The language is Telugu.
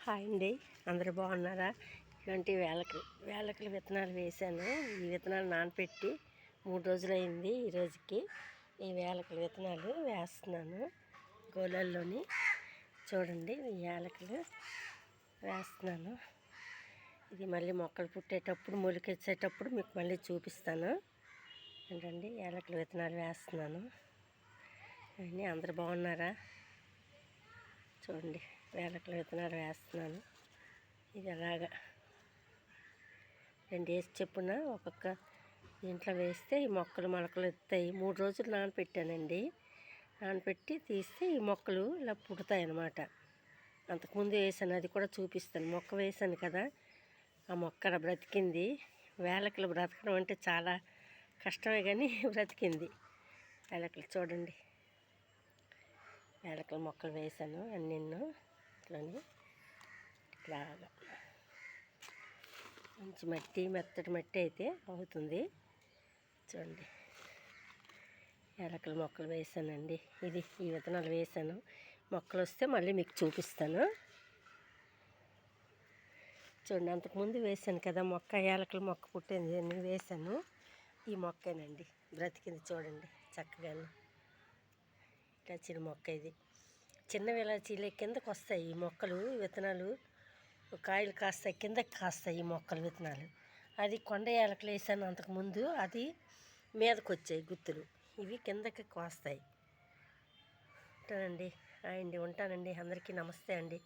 హాయ్ అండి, అందరూ బాగున్నారా? ఇటువంటి వేలకల విత్తనాలు వేశాను. ఈ విత్తనాలు నానపెట్టి 3 రోజులైంది. ఈ రోజుకి ఈ వేలకల విత్తనాలు వేస్తున్నాను గోళాల్లోని. చూడండి, ఈ యాలకులు వేస్తున్నాను. ఇది మళ్ళీ మొక్కలు పుట్టేటప్పుడు మొలికెచ్చేటప్పుడు మీకు మళ్ళీ చూపిస్తాను. ఏంటండి, యాలకుల విత్తనాలు వేస్తున్నాను. అన్నీ అందరూ బాగున్నారా? చూడండి, వేలకల విత్తనాలు వేస్తున్నాను. ఇది అలాగా 2 వేసి చెప్పున ఒక్కొక్క దీంట్లో వేస్తే ఈ మొక్కలు మొలకలు ఎత్తాయి. 3 రోజులు నానపెట్టానండి. నానపెట్టి తీస్తే ఈ మొక్కలు ఇలా పుడతాయి అన్నమాట. అంతకుముందు వేసాను, అది కూడా చూపిస్తాను. మొక్క వేసాను కదా, ఆ మొక్క బ్రతికింది. వేలకలు బ్రతకడం అంటే చాలా కష్టమే, కానీ బ్రతికింది వేలకలు. చూడండి, వేలకల మొక్కలు వేసాను అన్నీను. ఇట్లాని ఇట్లాగా మంచి మట్టి, మెత్తటి మట్టి అయితే అవుతుంది. చూడండి, యాలకుల మొక్కలు వేసానండి. ఈ విత్తనాలు వేసాను. మొక్కలు వస్తే మళ్ళీ మీకు చూపిస్తాను. చూడండి, అంతకుముందు వేసాను కదా మొక్క, యాలకుల మొక్క పుట్టింది అని వేసాను. ఈ మొక్కేనండి బ్రతికింది. చూడండి చక్కగా ఇట్లా చిన్న మొక్క. ఇది చిన్న విలాచీలే కిందకు వస్తాయి ఈ మొక్కలు. విత్తనాలు కాయలు కాస్తాయి, కిందకి కాస్తాయి ఈ మొక్కలు విత్తనాలు. అది కొండ యాలకులు వేసాను అంతకుముందు, అది మీదకి వచ్చాయి గుత్తులు. ఇవి కిందకి కాస్తాయి. ఉంటానండి. ఉంటానండి. అందరికీ నమస్తే అండి.